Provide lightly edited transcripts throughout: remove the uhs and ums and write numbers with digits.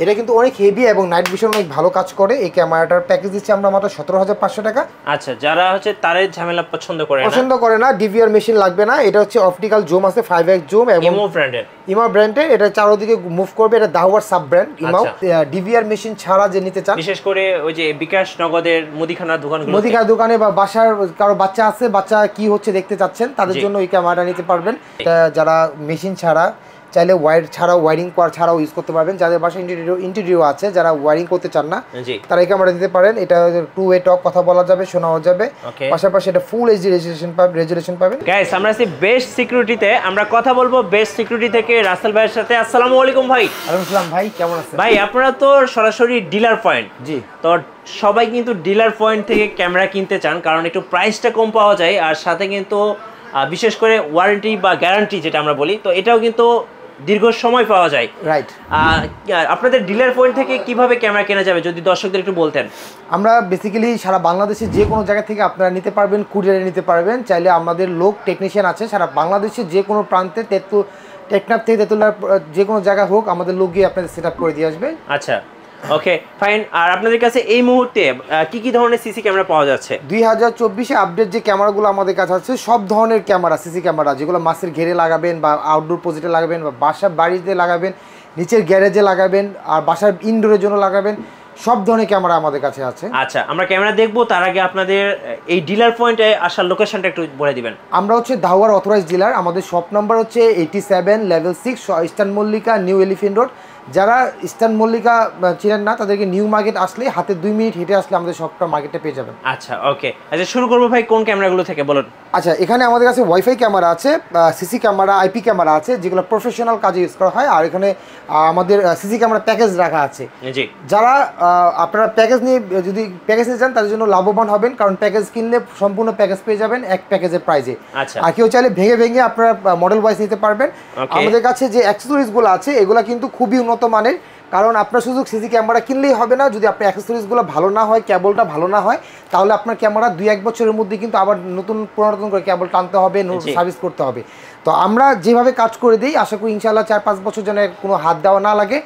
এটা কিন্তু অনেক হেভি এবং নাইট ভিশন অনেক ভালো কাজ করে। এই ক্যামেরাটার প্যাকেজ দিচ্ছি আমরা মাত্র 17,500 টাকা। আচ্ছা, যারা হচ্ছে তারের ঝামেলা পছন্দ করে না, ডিভিআর মেশিন লাগবে না, এটা হচ্ছে অপটিক্যাল জুম আছে 5x জুম এবং ইমো ব্র্যান্ডের, এটা চারদিকে মুভ করবে, এটা দাওয়ার sub brand imo. DVR machine ছাড়া যে নিতে চান, বিশেষ করে ওই যে বিকাশ নগদের মুদিখানা দোকানে বা বাসার কারো বাচ্চা আছে, বাচ্চা কি হচ্ছে দেখতে চাচ্ছেন, তাদের জন্য এই ক্যামেরাটা নিতে পারবেন। এটা যারা মেশিন ছাড়া চাইলে ওয়্যার ছাড়াও ওয়্যারিং করা ছাড়াও ইউজ করতে পারবেন। যাদের বাসায় ইন্টেরিয়র আছে, যারা ওয়্যারিং করতে চান না, তারা এই ক্যামেরা দিতে পারেন। এটা 2 ওয়ে টক, কথা বলা যাবে, শোনাও যাবে, পাশাপাশি এটা ফুল এইচডি রেজুলেশন পাবেন। গাইস, আমরা আছি বেস্ট সিকিউরিটিতে, আমরা কথা বলবো বেস্ট সিকিউরিটি থেকে রাসেল ভাইয়ের সাথে। আসসালামু আলাইকুম ভাই। ওয়ালাইকুম আসসালাম ভাই, কেমন আছেন? ভাই, আপনারা তো সরাসরি ডিলার পয়েন্ট। জি। তো সবাই কিন্তু ডিলার পয়েন্ট থেকে ক্যামেরা কিনতে চান, কারণ একটু প্রাইসটা কম পাওয়া যায়, আর সাথে কিন্তু বিশেষ করে ওয়ারেন্টি বা গ্যারান্টি যেটা আমরা বলি, তো এটাও কিন্তু দীর্ঘ সময় পাওয়া যায়। রাইট। আপনাদের ডিলার পয়েন্ট থেকে কিভাবে ক্যামেরা কেনা যাবে যদি দর্শকদের একটু বলতেন। আমরা বেসিক্যালি সারা বাংলাদেশে যে কোনো জায়গা থেকে আপনারা নিতে পারবেন, কুরিয়ারে নিতে পারবেন। চাইলে আমাদের লোক টেকনিশিয়ান আছে সারা বাংলাদেশে যে কোনো প্রান্তে, টেকনাফ থেকে তেতুলার যে কোনো জায়গা হোক, আমাদের লোক গিয়ে আপনাদের সেট আপ করে দিয়ে আসবে। আচ্ছা, ওকে ফাইন। আর আপনাদের কাছে এই মুহূর্তে কি কি ধরনের সিসি ক্যামেরা পাওয়া যাচ্ছে? 2024-এ আপডেট যে ক্যামেরাগুলো আমাদের কাছে আছে, সব ধরনের ক্যামেরা, সিসি ক্যামেরা, যেগুলো মাছের ঘেরে লাগাবেন বা আউটডোর প্রজেক্টে লাগাবেন বা বাসার বাড়িতে লাগাবেন, নিচের গ্যারেজে লাগাবেন, আর বাসার ইনডোরের জন্য লাগাবেন, সব ধরনের ক্যামেরা আমাদের কাছে আছে। আচ্ছা, আমরা ক্যামেরা দেখবো, তার আগে আপনাদের এই ডিলার পয়েন্টে আসার লোকেশনটা একটু বলে দিবেন। আমরা হচ্ছে দাওয়ার অথরাইজ ডিলার। আমাদের শপ নাম্বার হচ্ছে 87 level 6 eastern Mallika, new elephant road. যারা ইস্টার্ন মল্লিকা চিনেন না, তাদেরকে নিউ মার্কেট আসলে হাতে 2 মিনিট হেঁটে আসলে আমাদের সবটা মার্কেটে পেয়ে যাবেন। আচ্ছা, ওকে। আচ্ছা, শুরু করবো ভাই কোন ক্যামেরাগুলো থেকে বলুন। আচ্ছা, এখানে আমাদের কাছে ওয়াইফাই ক্যামেরা আছে, সিসি ক্যামেরা, আইপি ক্যামেরা আছে, যেগুলো প্রফেশনাল কাজে ইউজ করা হয়। আর এখানে আমাদের সিসি ক্যামেরা প্যাকেজ রাখা আছে। জি। যারা আপনারা প্যাকেজ নিয়ে যদি প্যাকেজ নিয়ে যান, তাদের জন্য লাভবান হবেন, কারণ প্যাকেজ কিনলে সম্পূর্ণ প্যাকেজ পেয়ে যাবেন এক প্যাকেজের প্রাইজে। আচ্ছা। আর কেউ চাইলে ভেঙে ভেঙে আপনারা মডেল ওয়াইজ নিতে পারবেন। আমাদের কাছে যে অ্যাক্সেসরিজগুলো আছে, এগুলো কিন্তু খুবই উন্নত মানের, কারণ আপনার শুধু সিসি ক্যামেরা কিনলেই হবে না। যদি আপনার অ্যাক্সেসরিজগুলো ভালো না হয়, কেবলটা ভালো না হয়, তাহলে আপনার ক্যামেরা 2-1 বছরের মধ্যে কিন্তু আবার পুনরাতন করে কেবল টানতে হবে, সার্ভিস করতে হবে। তো আমরা যেভাবে কাজ করে দিই, আশা করি ইনশাআল্লাহ 4-5 বছর যেন কোনো হাত দেওয়া না লাগে,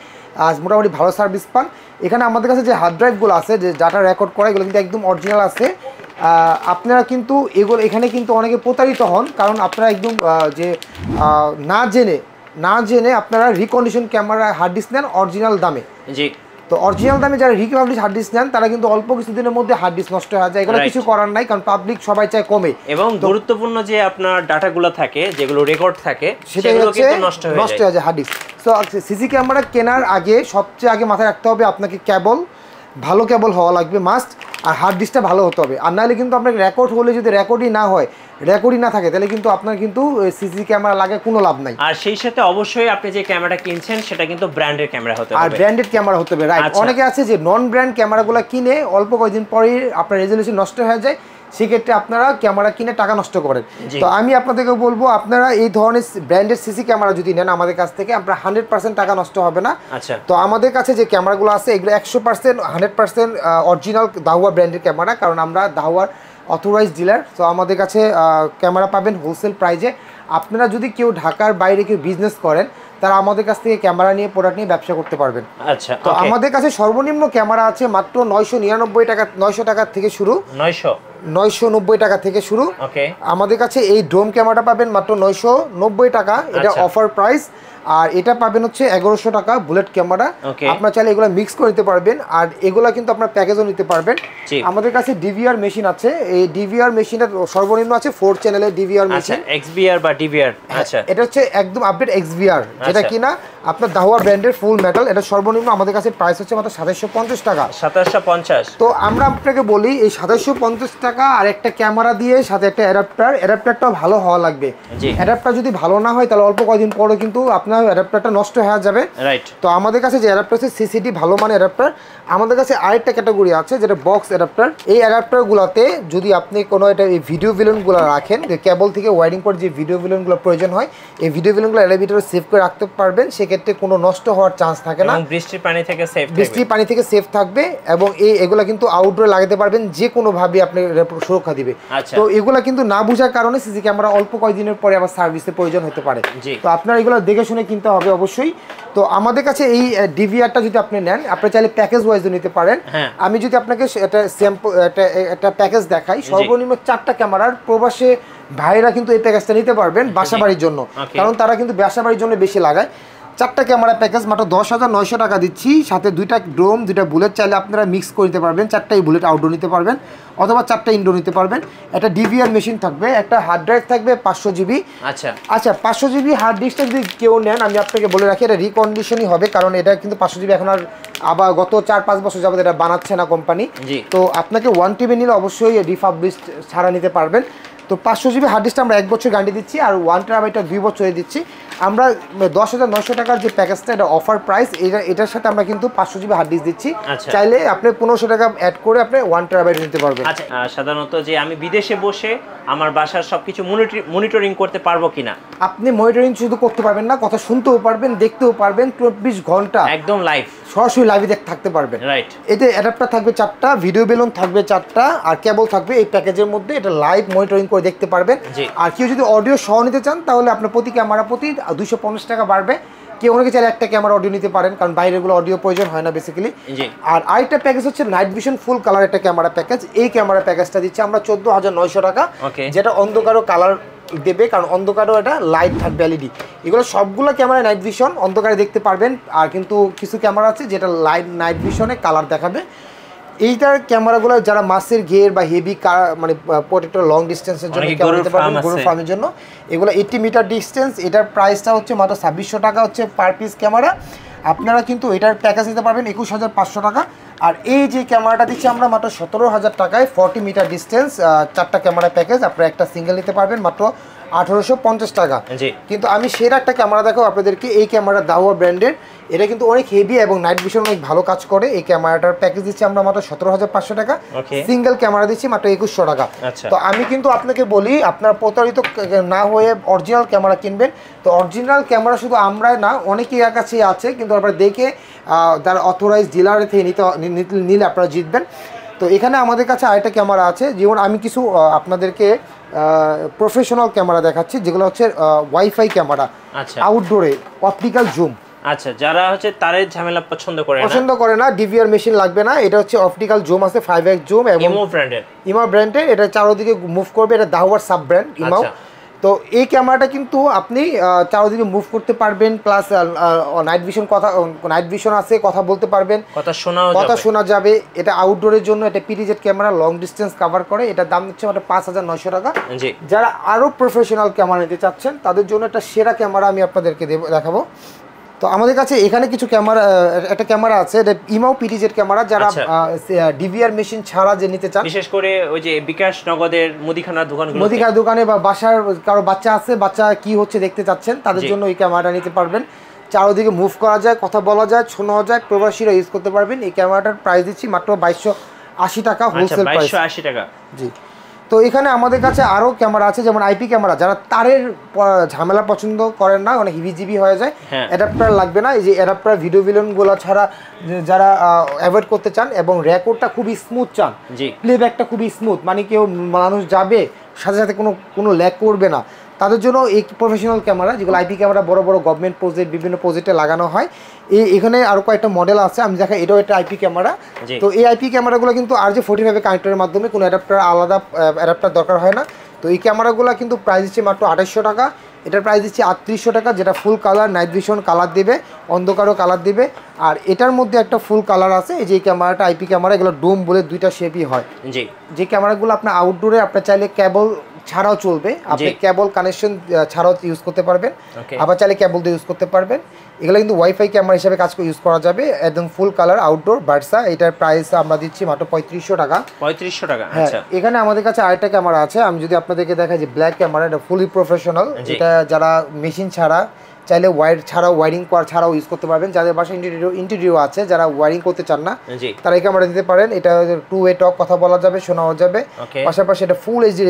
মোটামুটি ভালো সার্ভিস পান। এখানে আমাদের কাছে যে হার্ড ড্রাইভগুলো আছে, যে ডাটা রেকর্ড করা, এগুলো কিন্তু একদম অরিজিনাল আছে। আপনারা কিন্তু এখানে কিন্তু অনেকে প্রতারিত হন, কারণ আপনারা একদম যে না জেনে আপনারা রিকন্ডিশন ক্যামেরা হার্ড ডিস্ক নেন অরিজিনাল দামে। জি। তো অরিজিনাল দামে যারা রিপাবলিশ হার্ড ডিস্ক নেন, তারা কিন্তু অল্প কিছুদিনের মধ্যে হার্ড ডিস্ক নষ্ট হয়ে যায়। এগুলো কিছু করার নাই, কারণ পাবলিক সবাই চায় কমে, এবং গুরুত্বপূর্ণ যে আপনার ডাটাগুলো থাকে, যেগুলো রেকর্ড থাকে, সেগুলো কিন্তু নষ্ট হয়ে যায় হার্ড ডিস্ক। তো সিসি ক্যামেরা কেনার আগে সবচেয়ে আগে মাথায় রাখতে হবে, আপনাকে কেবল ভালো কেবল হওয়া লাগবে মাস্ট, আর হার্ড ডিস্কটা ভালো হতে হবে। আর নাহলে কিন্তু আপনার রেকর্ড হলে যদি রেকর্ডই না থাকে, তাহলে কিন্তু আপনার কিন্তু সিসি ক্যামেরা লাগে কোনো লাভ নাই। আর সেই সাথে অবশ্যই আপনি যে ক্যামেরাটা কিনছেন, সেটা কিন্তু ব্র্যান্ডের ক্যামেরা হতে হবে, আর ব্র্যান্ডেড ক্যামেরা হতে হবে। রাইট। অনেকে আছে যে নন ব্র্যান্ড ক্যামেরাগুলো কিনে অল্প কয়েকদিন পরেই আপনার রেজলিউশন নষ্ট হয়ে যায়, সেক্ষেত্রে আপনারা ক্যামেরা কিনে টাকা নষ্ট করেন। তো আমি আপনাদেরকে বলবো, আপনারা এই ধরনের ব্র্যান্ডেড সিসি ক্যামেরা যদি নেন আমাদের কাছ থেকে, আপনার 100% টাকা নষ্ট হবে না। আচ্ছা। তো আমাদের কাছে যে ক্যামেরাগুলো আছে, এগুলো 100% 100% অরিজিনাল দাহুয়া ব্র্যান্ডের ক্যামেরা, কারণ আমরা দাহুয়ার অথরাইজ ডিলার। তো আমাদের কাছে ক্যামেরা পাবেন হোলসেল প্রাইজে। আপনারা যদি কেউ ঢাকার বাইরে কেউ বিজনেস করেন, তারা আমাদের কাছ থেকে ক্যামেরা নিয়ে প্রোডাক্ট নিয়ে ব্যবসা করতে পারবেন। আচ্ছা। তো আমাদের কাছে সর্বনিম্ন ক্যামেরা আছে মাত্র 999 টাকা, 900 টাকা থেকে শুরু, 990 টাকা থেকে শুরু। আমাদের কাছে এই ড্রোন ক্যামেরাটা পাবেন মাত্র 990 টাকা, এটা অফার প্রাইস। আর এটা পাবেন হচ্ছে 1100 টাকা বুলেট ক্যামেরা। আপনারা চাইলে এগুলো মিক্স করে নিতে পারবেন, আর এগুলা কিন্তু আপনার প্যাকেজও নিতে পারবেন। আমাদের কাছে ডিভিআর মেশিন আছে। এই ডিভিআর মেশিনটা সর্বনিম্ন আছে 4 চ্যানেলের ডিভিআর মেশিন। এক্সভিআর বা ডিভিআর। আচ্ছা, এটা হচ্ছে একদম আপডেট এক্সভিআর, যেটা কিনা আপনার দাহুয়া ব্র্যান্ডের ফুল মেটাল। এটা সর্বনিম্ন আমাদের কাছে প্রাইস হচ্ছে মাত্র 2750 টাকা। 2750। তো আমরা আপনাকে বলি, এই 2750 টাকা আর একটা ক্যামেরা দিয়ে সাথে একটা অ্যাডাপ্টারটাও ভালো হওয়া লাগবে। অ্যাডাপ্টার যদি ভালো না হয়, তাহলে অল্প কয়েকদিন পরে কিন্তু আপনার অ্যাডাপ্টারটা নষ্ট হয়ে যাবে। রাইট। তো আমাদের কাছে যে অ্যাডাপ্টার আছে, সিসিডি ভালো মানের অ্যাডাপ্টার। আমাদের কাছে আরেকটা ক্যাটাগরি আছে, যেটা বক্স অ্যাডাপ্টার। এই অ্যাডাপ্টারগুলোতে যদি আপনি কোনো এই ভিডিও ভিলেনগুলো রাখেন, যে কেবল থেকে ওয়ারিং করে যে ভিডিও ভিলেনগুলো প্রয়োজন হয়, এই ভিডিও ভিলেনগুলো এর ভিতরে সেভ করে রাখতে পারবেন। সেক্ষেত্রে সেক্ষেত্রে কোনো নষ্ট হওয়ার চান্স থাকে না, বৃষ্টির পানি থেকে সেফ থাকবে, বৃষ্টির পানি থেকে সেফ থাকবে এবং এগুলা কিন্তু আউটডোরে লাগাতে পারবেন, যে কোনো ভাবে আপনি সুরক্ষা দিবে। তো এগুলা কিন্তু না বোঝার কারণে সিসি ক্যামেরা অল্প কয়েকদিনের পরে আবার সার্ভিসের প্রয়োজন হতে পারে। তো আপনার এগুলো দেখে শুনে কিনতে হবে অবশ্যই। তো আমাদের কাছে এই ডিভিআরটা যদি আপনি নেন, আপনি চাইলে প্যাকেজ ওয়াইজও নিতে পারেন। আমি যদি আপনাকে এটা স্যাম্পল একটা প্যাকেজ দেখাই, সর্বনিম্ন 4টা ক্যামেরার প্রবাসে ভাইরা কিন্তু এই প্যাকেজটা নিতে পারবেন বাসাবাড়ির জন্য, কারণ তারা কিন্তু বাসাবাড়ির জন্য বেশি লাগায়। 4টা ক্যামেরা প্যাকেজ মাত্র 10,900 টাকা দিচ্ছি, সাথে 2টা ড্রোম 2টা বুলেট, চাইলে আপনারা মিক্স করে নিতে পারবেন, 4টাই বুলেট আউটডোর নিতে পারবেন অথবা 4টা ইনডোর নিতে পারবেন। একটা ডিভিআর মেশিন থাকবে, একটা হার্ড ড্রাইভ থাকবে 500 জিবি। আচ্ছা 500 জিবি হার্ড ডিস্কটা যদি কেউ নেন, আমি আপনাকে বলে রাখি এটা রিকন্ডিশনই হবে, কারণ এটা কিন্তু 500 জিবি এখন আর আবার গত 4-5 বছর যাবত এটা বানাচ্ছে না কোম্পানি। তো আপনাকে 1 টিবি নিলে অবশ্যই রিফাবলিশড ছাড়া নিতে পারবেন। তো 500 জিবি হার্ড ডিস্কটা আমরা 1 বছর গ্যারান্টি দিচ্ছি, আর 1 টেরাবাইটটা 2 বছরে দিচ্ছি। আমরা 10,900 টাকার যে প্যাকেজটা, এটা অফার প্রাইস, এটার সাথে আমরা কিন্তু 500 জিবি হার্ড ডিস্ক দিচ্ছি। চাইলে আপনি 1500 টাকা অ্যাড করে আপনি 1 টেরাবাইট নিতে পারবেন। আচ্ছা, সাধারণত যে আমি বিদেশে বসে আমার বাসার সবকিছু মনিটরিং করতে পারবো কিনা? আপনি মনিটরিং শুধু করতে পারবেন না, কথা শুনতেও পারবেন, দেখতেও পারবেন, 24 ঘন্টা একদম লাইভ, সরাসরি লাইভে থাকতে পারবেন। রাইট। এতে অ্যাডাপ্টার থাকবে 4টা, ভিডিও বেলুন থাকবে 4টা, আর কেবল থাকবে এই প্যাকেজের মধ্যে। এটা লাইভ মনিটরিং করে দেখতে পারবেন। আর কেউ যদি অডিও সহ নিতে চান, তাহলে আপনার প্রতি ক্যামেরা প্রতি 250 টাকা বাড়বে। কেউ অনেকে চাইলে একটা ক্যামেরা অডিও নিতে পারেন, কারণ বাইরেগুলো অডিও প্রয়োজন হয় না বেসিক্যালি। আর আরেকটা প্যাকেজ হচ্ছে নাইট ভিশন ফুল কালার একটা ক্যামেরা প্যাকেজ। এই ক্যামেরা প্যাকেজটা দিচ্ছে আমরা 14,900 টাকা, যেটা অন্ধকারও কালার দেবে, কারণ অন্ধকারও এটা লাইট থাকবে এলইডি। এগুলো সবগুলো ক্যামেরা নাইট ভিশন, অন্ধকারে দেখতে পারবেন। আর কিন্তু কিছু ক্যামেরা আছে যেটা নাইট ভিশনে কালার দেখাবে। এইটার ক্যামেরাগুলো যারা মাছের ঘের বা হেভি মানে প্রোটেক্টর লং ডিস্টেন্সের জন্য ক্যামেরা নিতে পারবেন, গরুর ফার্মের জন্য। এগুলো 80 মিটার ডিস্টেন্স, এটার প্রাইসটা হচ্ছে মাত্র 2600 টাকা হচ্ছে পার পিস ক্যামেরা। আপনারা কিন্তু এটার প্যাকেজ নিতে পারবেন 21,500 টাকা। আর এই যে ক্যামেরাটা দিচ্ছি আমরা মাত্র 17,000 টাকায়, 40 মিটার ডিস্টেন্স, 4টা ক্যামেরা প্যাকেজ। আপনারা একটা সিঙ্গেল নিতে পারবেন মাত্র 1850 টাকা। কিন্তু আমি সেরা একটা ক্যামেরা দেখাবো আপনাদেরকে, এই ক্যামেরা দাওয়া ব্র্যান্ডের। এটা কিন্তু অনেক হেভি এবং নাইট ভিশন অনেক ভালো কাজ করে। এই ক্যামেরাটার প্যাকেজ দিচ্ছি আমরা মাত্র 17,500 টাকা, সিঙ্গেল ক্যামেরা দিচ্ছি মাত্র 2100 টাকা। তো আমি কিন্তু আপনাকে বলি, আপনার প্রতারিত না হয়ে অরিজিনাল ক্যামেরা কিনবেন। তো অরিজিনাল ক্যামেরা শুধু আমরাই না, অনেকেই কাছেই আছে, কিন্তু আপনারা দেখে যারা অথরাইজ ডিলারের থেকে নিলে আপনারা জিতবেন। তো এখানে আমাদের কাছে আরেকটা ক্যামেরা আছে, যেমন আমি কিছু আপনাদেরকে প্রফেশনাল ক্যামেরা দেখাচ্ছি, যেগুলো হচ্ছে ওয়াইফাই ক্যামেরা আউটডোরে, অপটিক্যাল জুম। আচ্ছা, যারা হচ্ছে তারের ঝামেলা পছন্দ করে না, ডিভিআর মেশিন লাগবে না, এটা হচ্ছে অপটিক্যাল জুম আছে, 5x জুম এবং ইমা ব্র্যান্ডের। এটা চারদিকে মুভ করবে, এটা দাওয়ার সাব ব্র্যান্ড ইমাও। তো এই ক্যামেরাটা কিন্তু আপনি চারদিকে মুভ করতে পারবেন, প্লাস নাইট ভিশন আছে, কথা বলতে পারবেন, কথা শোনা যাবে। এটা আউটডোরের জন্য, এটা PTZ camera, long distance cover করে। এটার দাম হচ্ছে মাত্র 5,900 টাকা। যারা আরো প্রফেশনাল ক্যামেরা নিতে চাচ্ছেন, তাদের জন্য একটা সেরা ক্যামেরা আমি আপনাদেরকে দেখাবো। তো আমাদের কাছে এখানে কিছু ক্যামেরা, একটা ক্যামেরা আছে, এটা ইমাও পিটিজেড ক্যামেরা। যারা ডিভিআর মেশিন ছাড়া যে নিতে চান, বিশেষ করে ওই যে বিকাশ নগদের মুদিখানা দোকানে বা বাসার কারো বাচ্চা আছে, বাচ্চা কি হচ্ছে দেখতে চাচ্ছেন, তাদের জন্য এই ক্যামেরাটা নিতে পারবেন। চারদিকে মুভ করা যায়, কথা বলা যায়, শোনা যায়, প্রবাসীরা ইউজ করতে পারবেন। এই ক্যামেরাটার প্রাইস দিচ্ছি মাত্র 2280 টাকা হোলসেল প্রাইস। 2280 টাকা। জি। তো এখানে আমাদের কাছে আরও ক্যামেরা আছে, যেমন আইপি ক্যামেরা। যারা তারের ঝামেলা পছন্দ করেন না, অনেক হিবিজিবি হয়ে যায়, অ্যাডাপ্টার লাগবে না। এই যে অ্যাডাপ্টার ভিডিও ভিলনগুলো ছাড়া যারা অ্যাভয়েড করতে চান এবং রেকর্ডটা খুবই স্মুথ চান, প্লেব্যাকটা খুবই স্মুথ, মানে কেউ মানুষ যাবে সাথে সাথে কোনো ল্যাগ করবে না, তাদের জন্য এই প্রফেশনাল ক্যামেরা, যেগুলো আইপি ক্যামেরা বড় বড় গভর্নমেন্ট প্রজেক্ট, বিভিন্ন প্রজেক্টে লাগানো হয়। এখানে আরও কয়েকটা মডেল আছে, আমি দেখা এটাও একটা আইপি ক্যামেরা। তো এই আইপি ক্যামেরাগুলো কিন্তু RJ45 কানেক্টরের মাধ্যমে, কোনো আলাদা অ্যাডাপ্টার দরকার হয় না। তো এই ক্যামেরাগুলো কিন্তু প্রাইস দিচ্ছে মাত্র 2800 টাকা। এটার প্রাইস দিচ্ছে 3800 টাকা, যেটা full colour, night vision colour দেবে, অন্ধকারও কালার দেবে। আর এটার মধ্যে একটা ফুল কালার আছে, এই যে ক্যামেরাটা আইপি ক্যামেরা, এগুলো ডোম বলে 2টা শেপই হয়। যে ক্যামেরাগুলো আপনার আউটডোরে আপনার চাইলে কেবল ছাড়াও চলবে, আপনি কেবল কানেকশন ছাড়াও ইউজ করতে পারবেন, আবার চাইলে কেবল দিয়ে ইউজ করতে পারবেন। এগুলো কিন্তু ওয়াইফাই ক্যামেরা হিসেবে কাজ করে ইউজ করা যাবে, একদম ফুল কালার আউটডোর ভার্সা। এটার প্রাইস আমরা দিচ্ছি মাত্র 3500 টাকা। 3500 টাকা। আচ্ছা, এখানে আমাদের কাছে আরেকটা ক্যামেরা আছে, আমি যদি আপনাদেরকে দেখাই যে ব্ল্যাক ক্যামেরা, এটা ফুলি প্রফেশনাল। এটা যারা মেশিন ছাড়া চাইলে ওয়্যার ছাড়াও ওয়্যারিং করা ছাড়াও ইউজ করতে পারবেন। যাদের বাসায় ইন্টেরিয়র আছে, যারা ওয়্যারিং করতে চান না, তারা এই ক্যামেরা দিতে পারেন। এটা 2-way টক, কথা বলা যাবে, শোনাও যাবে, পাশাপাশি এটা ফুল এইচডি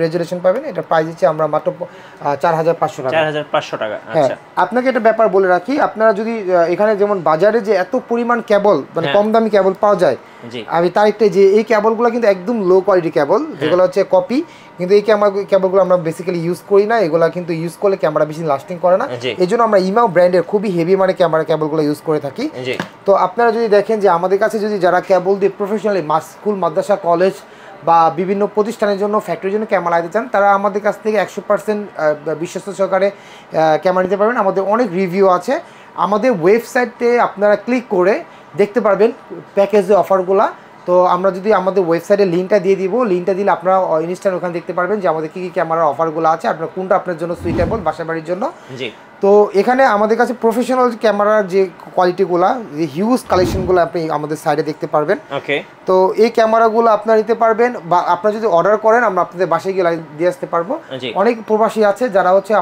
রেজুলেশন পাবেন। এটা প্রাইস দিচ্ছি আমরা মাত্র 4500 টাকা। 4500 টাকা। আচ্ছা, আপনাকে একটা ব্যাপার বলে রাখি, আপনারা যদি এখানে যেমন বাজারে যে এত পরিমাণ কেবল, মানে কম দামি কেবল পাওয়া যায়, আমি তার একটা যে এই কেবলগুলো কিন্তু একদম লো কোয়ালিটি কেবল, যেগুলো হচ্ছে কপি, কিন্তু এই কেবলগুলো আমরা বেসিক্যালি ইউজ করি না। এগুলো কিন্তু ইউজ করলে ক্যামেরা বেশি লাস্টিং করে না, এই জন্য আমরা ইমাও ব্র্যান্ডের খুবই হেভি মানে ক্যামেরা কেবলগুলো ইউজ করে থাকি। তো আপনারা যদি দেখেন যে আমাদের কাছে যদি যারা কেবল দিয়ে প্রফেশনালি স্কুল, মাদ্রাসা, কলেজ বা বিভিন্ন প্রতিষ্ঠানের জন্য, ফ্যাক্টরির জন্য ক্যামেরা লাগাতে চান, তারা আমাদের কাছ থেকে 100% বিশ্বস্ত সহকারে ক্যামেরা নিতে পারবেন। আমাদের অনেক রিভিউ আছে, আমাদের ওয়েবসাইটে আপনারা ক্লিক করে দেখতে পারবেন প্যাকেজের অফারগুলো। তো আমরা যদি আমাদের ওয়েবসাইটে লিঙ্কটা দিয়ে দিব, লিঙ্কটা দিলে আপনারা ইনস্ট্যান্ট ওখানে দেখতে পারবেন যে আমাদের কী কী ক্যামেরার অফারগুলো আছে, আপনার কোনটা আপনার জন্য সুইটেবল বাসা বাড়ির জন্য। তো এখানে আমাদের কাছে প্রফেশনাল ক্যামেরার যে কোয়ালিটিগুলো, যে হিউজ কালেকশনগুলো আপনি আমাদের সাইডে দেখতে পারবেন। তো এই ক্যামেরাগুলো আপনারা নিতে পারবেন, বা আপনারা যদি অর্ডার করেন আমরা আপনাদের বাসায় গিয়ে দিয়ে আসতে পারবো। অনেক প্রবাসী আছে যারা হচ্ছে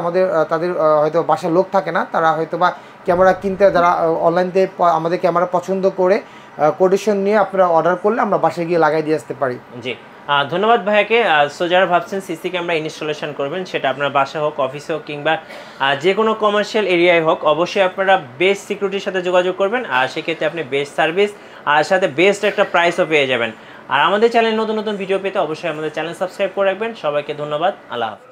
তাদের হয়তো বাসার লোক থাকে না, তারা হয়তো বা ক্যামেরা কিনতে, যারা অনলাইনতে আমাদের ক্যামেরা পছন্দ করে কোটেশন নিয়ে আপনারা অর্ডার করলে আমরা বাসায় গিয়ে লাগাই দিয়ে আসতে পারি। জি, ধন্যবাদ ভাইয়াকে। সো যারা ভাবছেন সিসি ক্যামেরা ইনস্টলেশন করবেন, সেটা আপনার বাসা হোক, অফিসে হোক, কিংবা যে কোনো কমার্শিয়াল এরিয়ায় হোক, অবশ্যই আপনারা বেস্ট সিকিউরিটির সাথে যোগাযোগ করবেন। আর সেক্ষেত্রে আপনি বেস্ট সার্ভিস আর সাথে বেস্ট একটা প্রাইসও পেয়ে যাবেন। আর আমাদের চ্যানেলে নতুন নতুন ভিডিও পেতে অবশ্যই আমাদের চ্যানেল সাবস্ক্রাইব করে রাখবেন। সবাইকে ধন্যবাদ। আল্লাহ হাফেজ।